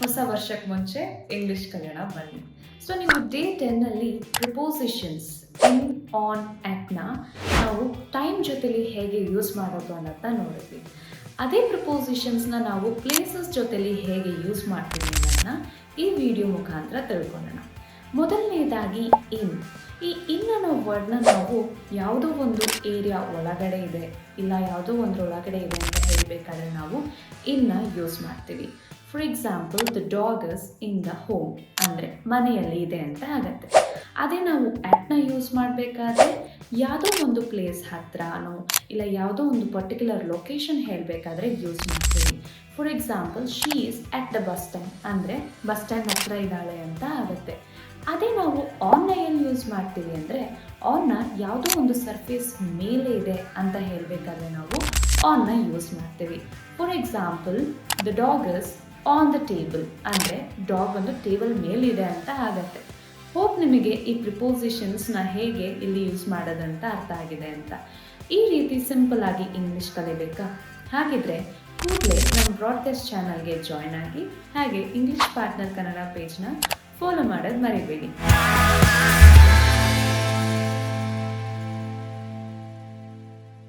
ಹೊಸ ವರ್ಷಕ್ಕೆ ಮುಂಚೆ ಇಂಗ್ಲಿಷ್ ಕಲಿಯೋಣ ಬನ್ನಿ. ಸೊ ನೀವು ಡೇ 10ನಲ್ಲಿ ಪ್ರಿಪೋಸಿಷನ್ಸ್ ಇನ್, ಆನ್, ಆಟ್ನ ನಾವು ಟೈಮ್ ಜೊತೆಲಿ ಹೇಗೆ ಯೂಸ್ ಮಾಡೋದು ಅನ್ನೋದನ್ನ ನೋಡಿದ್ವಿ. ಅದೇ ಪ್ರಿಪೋಸಿಷನ್ಸ್ನ ನಾವು ಪ್ಲೇಸಸ್ ಜೊತೆಲಿ ಹೇಗೆ ಯೂಸ್ ಮಾಡ್ತೀವಿ ಅನ್ನೋದನ್ನ ಈ ವಿಡಿಯೋ ಮುಖಾಂತರ ತಿಳ್ಕೊಳ್ಳೋಣ. ಮೊದಲನೇದಾಗಿ ಇನ್. ಈ ಇನ್ ಅನ್ನೋ ವರ್ಡ್ನ ನಾವು ಯಾವುದೋ ಒಂದು ಏರಿಯಾ ಒಳಗಡೆ ಇದೆ ಇಲ್ಲ ಯಾವುದೋ ಒಂದರೊಳಗಡೆ ಇದೆ ಅಂತ ಹೇಳಬೇಕಾದ್ರೆ ನಾವು ಇನ್ನ ಯೂಸ್ ಮಾಡ್ತೀವಿ. For example, the dog is in the home ಅಂದರೆ ಮನೆಯಲ್ಲಿ ಇದೆ ಅಂತ ಆಗತ್ತೆ. ಅದೇ ನಾವು ಆಟ್ನ ಯೂಸ್ ಮಾಡಬೇಕಾದ್ರೆ ಯಾವುದೋ ಒಂದು ಪ್ಲೇಸ್ ಹತ್ರನೋ ಇಲ್ಲ ಯಾವುದೋ ಒಂದು ಪರ್ಟಿಕ್ಯುಲರ್ ಲೊಕೇಶನ್ ಹೇಳಬೇಕಾದ್ರೆ ಯೂಸ್ ಮಾಡ್ತೀವಿ. For example, she is at the bus stand ಅಂದರೆ ಬಸ್ ಸ್ಟ್ಯಾಂಡ್ ಹತ್ರ ಇದ್ದಾಳೆ ಅಂತ ಆಗುತ್ತೆ. ಅದೇ ನಾವು ಆನ್ನ ಎಲ್ಲಿ ಯೂಸ್ ಮಾಡ್ತೀವಿ ಅಂದರೆ ಆನ್ನ ಯಾವುದೋ ಒಂದು ಸರ್ಫೇಸ್ ಮೇಲೆ ಇದೆ ಅಂತ ಹೇಳಬೇಕಾದ್ರೆ ನಾವು ಆನ್ನ ಯೂಸ್ ಮಾಡ್ತೀವಿ. For example, the dog is on the table ಅಂದರೆ ಡಾಗ್ ಒಂದು ಟೇಬಲ್ ಮೇಲಿದೆ ಅಂತ ಆಗತ್ತೆ. ಹೋಪ್ ನಿಮಗೆ ಈ ಪ್ರಿಪೋಸಿಷನ್ಸ್ನ ಹೇಗೆ ಇಲ್ಲಿ ಯೂಸ್ ಮಾಡೋದಂತ ಅರ್ಥ ಆಗಿದೆ ಅಂತ. ಈ ರೀತಿ ಸಿಂಪಲ್ ಆಗಿ ಇಂಗ್ಲೀಷ್ ಕಲಿಬೇಕಾ? ಹಾಗಿದ್ರೆ ಕೂಡಲೇ ನಮ್ಮ ಬ್ರಾಡ್ಕಾಸ್ಟ್ ಚಾನಲ್ಗೆ ಜಾಯ್ನ್ ಆಗಿ ಹಾಗೆ ಇಂಗ್ಲೀಷ್ ಪಾರ್ಟ್ನರ್ ಕನ್ನಡ ಪೇಜ್ನ ಫಾಲೋ ಮಾಡೋದು ಮರಿಬೇಡಿ.